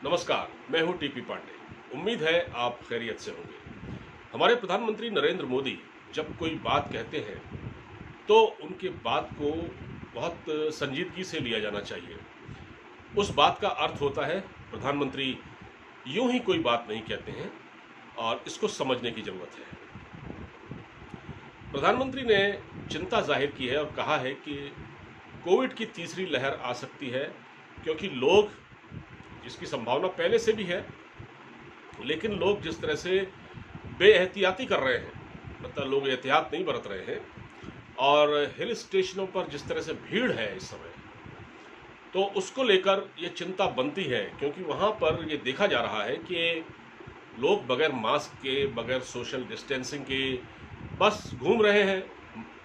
नमस्कार, मैं हूं टीपी पांडे। उम्मीद है आप खैरियत से होंगे। हमारे प्रधानमंत्री नरेंद्र मोदी जब कोई बात कहते हैं तो उनके बात को बहुत संजीदगी से लिया जाना चाहिए। उस बात का अर्थ होता है प्रधानमंत्री यूं ही कोई बात नहीं कहते हैं और इसको समझने की ज़रूरत है। प्रधानमंत्री ने चिंता जाहिर की है और कहा है कि कोविड की तीसरी लहर आ सकती है, क्योंकि लोग, जिसकी संभावना पहले से भी है, लेकिन लोग जिस तरह से बेएहतियाती कर रहे हैं, मतलब लोग एहतियात नहीं बरत रहे हैं, और हिल स्टेशनों पर जिस तरह से भीड़ है इस समय, तो उसको लेकर ये चिंता बनती है। क्योंकि वहाँ पर ये देखा जा रहा है कि लोग बगैर मास्क के, बगैर सोशल डिस्टेंसिंग के बस घूम रहे हैं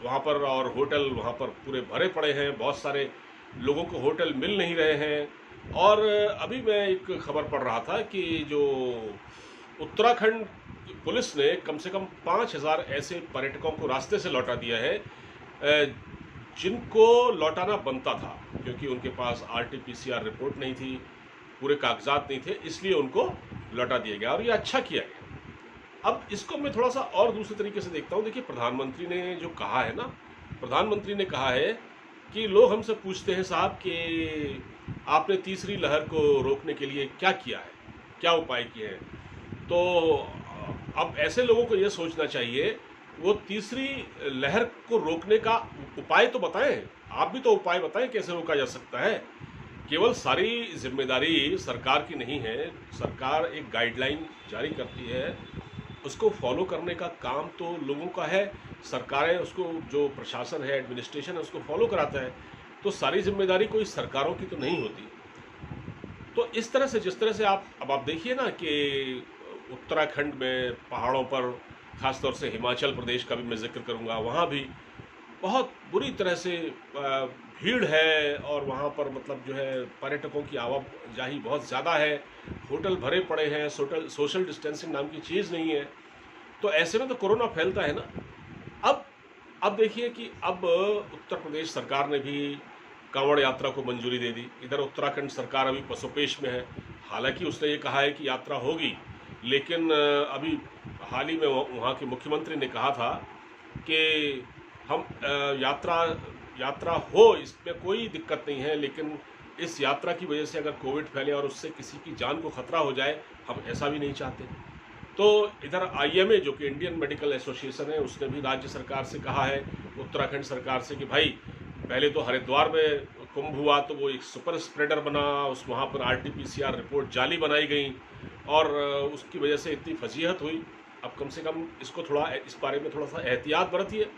वहाँ पर, और होटल वहाँ पर पूरे भरे पड़े हैं। बहुत सारे लोगों को होटल मिल नहीं रहे हैं। और अभी मैं एक खबर पढ़ रहा था कि जो उत्तराखंड पुलिस ने कम से कम 5,000 ऐसे पर्यटकों को रास्ते से लौटा दिया है जिनको लौटाना बनता था, क्योंकि उनके पास आरटीपीसीआर रिपोर्ट नहीं थी, पूरे कागजात नहीं थे, इसलिए उनको लौटा दिया गया और ये अच्छा किया गया। अब इसको मैं थोड़ा सा और दूसरे तरीके से देखता हूँ। देखिए, प्रधानमंत्री ने जो कहा है ना, प्रधानमंत्री ने कहा है कि लोग हमसे पूछते हैं साहब कि आपने तीसरी लहर को रोकने के लिए क्या किया है, क्या उपाय किए हैं। तो अब ऐसे लोगों को ये सोचना चाहिए, वो तीसरी लहर को रोकने का उपाय तो बताएं। आप भी तो उपाय बताएं कैसे रोका जा सकता है। केवल सारी जिम्मेदारी सरकार की नहीं है। सरकार एक गाइडलाइन जारी करती है, उसको फॉलो करने का काम तो लोगों का है। सरकारें उसको, जो प्रशासन है, एडमिनिस्ट्रेशन है, उसको फॉलो कराता है। तो सारी जिम्मेदारी कोई सरकारों की तो नहीं होती। तो इस तरह से, जिस तरह से आप देखिए ना कि उत्तराखंड में पहाड़ों पर, ख़ासतौर से हिमाचल प्रदेश का भी मैं जिक्र करूँगा, वहाँ भी बहुत बुरी तरह से भीड़ है और वहाँ पर मतलब जो है पर्यटकों की आवाजाही बहुत ज़्यादा है। होटल भरे पड़े हैं, सोशल डिस्टेंसिंग नाम की चीज़ नहीं है। तो ऐसे में तो कोरोना फैलता है ना। अब अब देखिए कि अब उत्तर प्रदेश सरकार ने भी कांवड़ यात्रा को मंजूरी दे दी। इधर उत्तराखंड सरकार अभी पसोपेश में है। हालांकि उसने ये कहा है कि यात्रा होगी, लेकिन अभी हाल ही में वहाँ के मुख्यमंत्री ने कहा था कि हम यात्रा हो, इसमें कोई दिक्कत नहीं है, लेकिन इस यात्रा की वजह से अगर कोविड फैले और उससे किसी की जान को खतरा हो जाए, हम ऐसा भी नहीं चाहते। तो इधर आईएमए, जो कि इंडियन मेडिकल एसोसिएशन है, उसने भी राज्य सरकार से कहा है, उत्तराखंड सरकार से, कि भाई पहले तो हरिद्वार में कुंभ हुआ तो वो एक सुपर स्प्रेडर बना, उस वहाँ पर आरटीपीसीआर रिपोर्ट जाली बनाई गई और उसकी वजह से इतनी फजीहत हुई। अब कम से कम इसको थोड़ा, इस बारे में थोड़ा सा एहतियात बरतिए।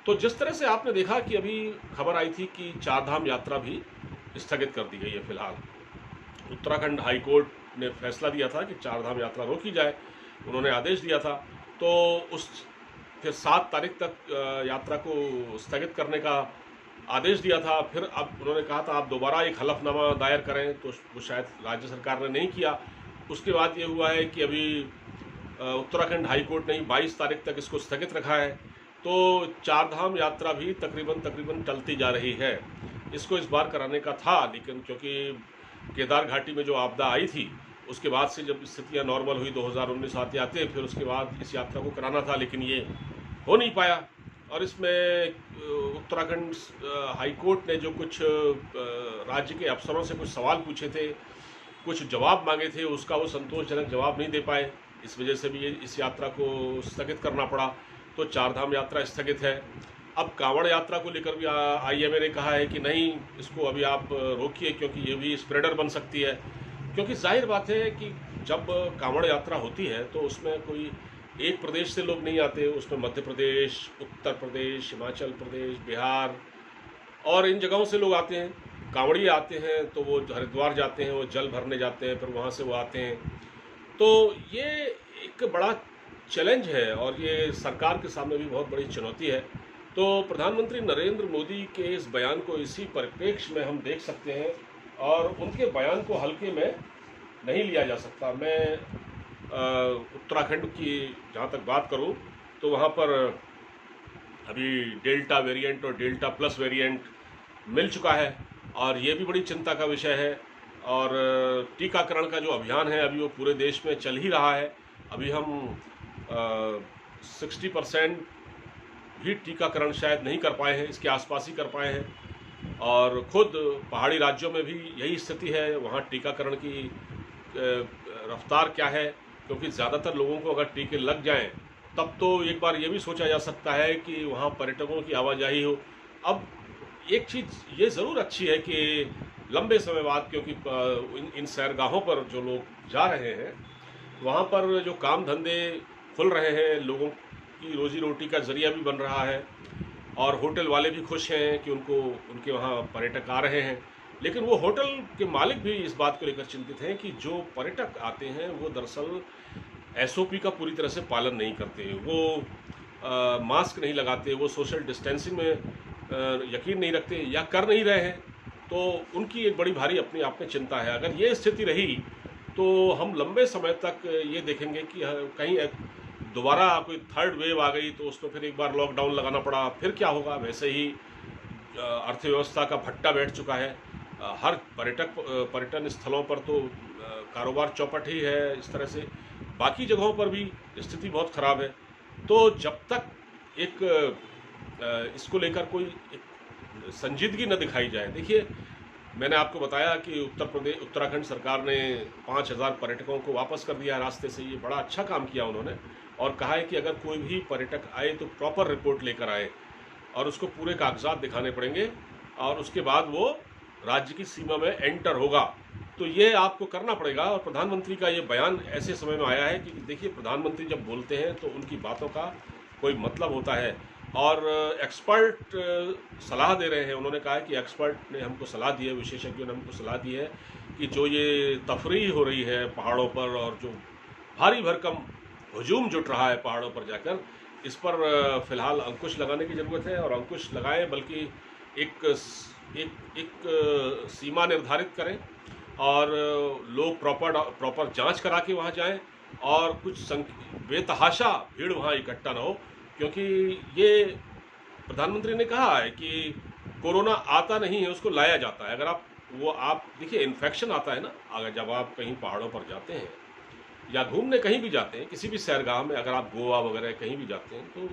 तो जिस तरह से आपने देखा कि अभी खबर आई थी कि चारधाम यात्रा भी स्थगित कर दी गई है फिलहाल। उत्तराखंड हाई कोर्ट ने फैसला दिया था कि चारधाम यात्रा रोकी जाए, उन्होंने आदेश दिया था। तो उस फिर 7 तारीख तक यात्रा को स्थगित करने का आदेश दिया था। फिर अब उन्होंने कहा था आप दोबारा एक हलफनामा दायर करें, तो वो शायद राज्य सरकार ने नहीं किया। उसके बाद ये हुआ है कि अभी उत्तराखंड हाई कोर्ट ने 22 तारीख तक इसको स्थगित रखा है। तो चारधाम यात्रा भी तकरीबन टलती जा रही है। इसको इस बार कराने का था, लेकिन क्योंकि केदार घाटी में जो आपदा आई थी, उसके बाद से जब स्थितियां नॉर्मल हुई 2019 आते आते, फिर उसके बाद इस यात्रा को कराना था, लेकिन ये हो नहीं पाया। और इसमें उत्तराखंड हाई कोर्ट ने जो कुछ राज्य के अफसरों से कुछ सवाल पूछे थे, कुछ जवाब मांगे थे, उसका वो संतोषजनक जवाब नहीं दे पाए। इस वजह से भी इस यात्रा को स्थगित करना पड़ा। तो चारधाम यात्रा स्थगित है। अब कांवड़ यात्रा को लेकर भी आईएमए ने कहा है कि नहीं, इसको अभी आप रोकिए, क्योंकि ये भी स्प्रेडर बन सकती है। क्योंकि जाहिर बात है कि जब कांवड़ यात्रा होती है तो उसमें कोई एक प्रदेश से लोग नहीं आते, उसमें मध्य प्रदेश, उत्तर प्रदेश, हिमाचल प्रदेश, बिहार और इन जगहों से लोग आते हैं। कांवड़िए आते हैं तो वो हरिद्वार जाते हैं, वो जल भरने जाते हैं, फिर वहाँ से वो आते हैं। तो ये एक बड़ा चैलेंज है और ये सरकार के सामने भी बहुत बड़ी चुनौती है। तो प्रधानमंत्री नरेंद्र मोदी के इस बयान को इसी परिप्रेक्ष्य में हम देख सकते हैं और उनके बयान को हल्के में नहीं लिया जा सकता। मैं उत्तराखंड की जहाँ तक बात करूँ तो वहाँ पर अभी डेल्टा वेरिएंट और डेल्टा प्लस वेरिएंट मिल चुका है और ये भी बड़ी चिंता का विषय है। और टीकाकरण का जो अभियान है अभी वो पूरे देश में चल ही रहा है। अभी हम 60% भी टीकाकरण शायद नहीं कर पाए हैं, इसके आसपास ही कर पाए हैं। और खुद पहाड़ी राज्यों में भी यही स्थिति है। वहाँ टीकाकरण की रफ्तार क्या है, क्योंकि ज़्यादातर लोगों को अगर टीके लग जाएं तब तो एक बार ये भी सोचा जा सकता है कि वहाँ पर्यटकों की आवाजाही हो। अब एक चीज़ ये ज़रूर अच्छी है कि लंबे समय बाद, क्योंकि इन सैरगाहों पर जो लोग जा रहे हैं वहाँ पर जो काम धंधे खुल रहे हैं, लोगों की रोजी रोटी का जरिया भी बन रहा है, और होटल वाले भी खुश हैं कि उनके वहाँ पर्यटक आ रहे हैं। लेकिन वो होटल के मालिक भी इस बात को लेकर चिंतित हैं कि जो पर्यटक आते हैं वो दरअसल एसओपी का पूरी तरह से पालन नहीं करते, वो मास्क नहीं लगाते, वो सोशल डिस्टेंसिंग में यकीन नहीं रखते या कर नहीं रहे हैं। तो उनकी एक बड़ी भारी अपने आप में चिंता है। अगर ये स्थिति रही तो हम लंबे समय तक ये देखेंगे कि कहीं दोबारा कोई थर्ड वेव आ गई तो उसमें फिर एक बार लॉकडाउन लगाना पड़ा, फिर क्या होगा। वैसे ही अर्थव्यवस्था का भट्टा बैठ चुका है। हर पर्यटन स्थलों पर तो कारोबार चौपट ही है। इस तरह से बाकी जगहों पर भी स्थिति बहुत ख़राब है। तो जब तक इसको लेकर कोई एक संजीदगी न दिखाई जाए, देखिए मैंने आपको बताया कि उत्तराखंड सरकार ने 5,000 पर्यटकों को वापस कर दिया रास्ते से। ये बड़ा अच्छा काम किया उन्होंने, और कहा है कि अगर कोई भी पर्यटक आए तो प्रॉपर रिपोर्ट लेकर आए और उसको पूरे कागजात दिखाने पड़ेंगे, और उसके बाद वो राज्य की सीमा में एंटर होगा। तो ये आपको करना पड़ेगा। और प्रधानमंत्री का ये बयान ऐसे समय में आया है कि देखिए, प्रधानमंत्री जब बोलते हैं तो उनकी बातों का कोई मतलब होता है, और एक्सपर्ट सलाह दे रहे हैं। उन्होंने कहा है कि एक्सपर्ट ने हमको सलाह दी है, विशेषज्ञों ने हमको सलाह दी है कि जो ये तफरीह हो रही है पहाड़ों पर, और जो भारी भरकम हजूम जुट रहा है पहाड़ों पर जाकर, इस पर फ़िलहाल अंकुश लगाने की ज़रूरत है। और अंकुश लगाएं, बल्कि एक सीमा निर्धारित करें, और लोग प्रॉपर जांच करा के वहाँ जाएं, और कुछ बेतहाशा भीड़ वहाँ इकट्ठा ना हो। क्योंकि ये प्रधानमंत्री ने कहा है कि कोरोना आता नहीं है, उसको लाया जाता है। अगर आप देखिए, इन्फेक्शन आता है ना, अगर जब आप कहीं पहाड़ों पर जाते हैं या घूमने कहीं भी जाते हैं, किसी भी सैरगाह में, अगर आप गोवा वगैरह कहीं भी जाते हैं तो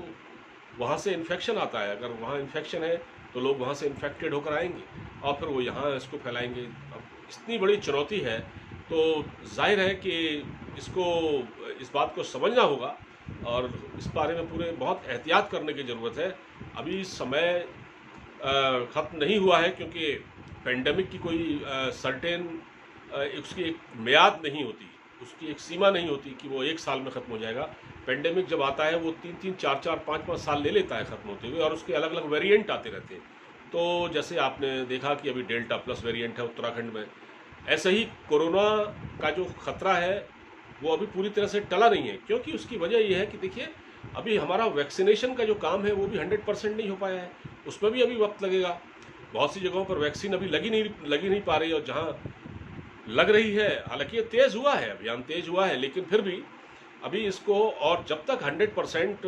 वहाँ से इन्फेक्शन आता है। अगर वहाँ इन्फेक्शन है तो लोग वहाँ से इन्फेक्टेड होकर आएंगे और फिर वो यहाँ इसको फैलाएंगे। अब इतनी बड़ी चुनौती है, तो जाहिर है कि इस बात को समझना होगा, और इस बारे में पूरे बहुत एहतियात करने की ज़रूरत है। अभी समय ख़त्म नहीं हुआ है, क्योंकि पेंडेमिक की कोई सर्टेन उसकी एक मियाद नहीं होती, उसकी एक सीमा नहीं होती कि वो 1 साल में ख़त्म हो जाएगा। पेंडेमिक जब आता है वो 3-3, 4-4, 5-5 साल ले लेता है ख़त्म होते हुए, और उसके अलग अलग वेरिएंट आते रहते हैं। तो जैसे आपने देखा कि अभी डेल्टा प्लस वेरिएंट है उत्तराखंड में, ऐसे ही कोरोना का जो ख़तरा है वो अभी पूरी तरह से टला नहीं है। क्योंकि उसकी वजह ये है कि देखिए, अभी हमारा वैक्सीनेशन का जो काम है वो भी 100% नहीं हो पाया है, उसमें भी अभी वक्त लगेगा। बहुत सी जगहों पर वैक्सीन अभी लगी नहीं पा रही, और जहाँ लग रही है, हालांकि ये तेज़ हुआ है, अभियान तेज़ हुआ है, लेकिन फिर भी अभी इसको, और जब तक 100%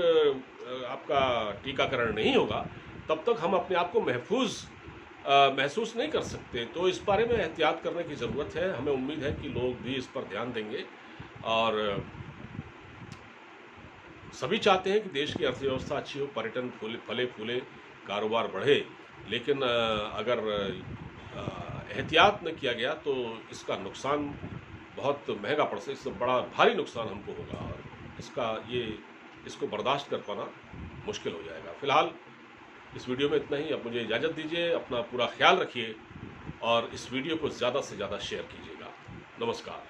आपका टीकाकरण नहीं होगा तब तक हम अपने आप को महसूस नहीं कर सकते। तो इस बारे में एहतियात करने की ज़रूरत है। हमें उम्मीद है कि लोग भी इस पर ध्यान देंगे, और सभी चाहते हैं कि देश की अर्थव्यवस्था अच्छी हो, पर्यटन फले फूले, कारोबार बढ़े। लेकिन अगर एहतियात न किया गया तो इसका नुकसान बहुत महंगा पड़ सकता है, इससे बड़ा भारी नुकसान हमको होगा, और इसको बर्दाश्त कर पाना मुश्किल हो जाएगा। फ़िलहाल इस वीडियो में इतना ही। अब मुझे इजाज़त दीजिए, अपना पूरा ख्याल रखिए, और इस वीडियो को ज़्यादा से ज़्यादा शेयर कीजिएगा। नमस्कार।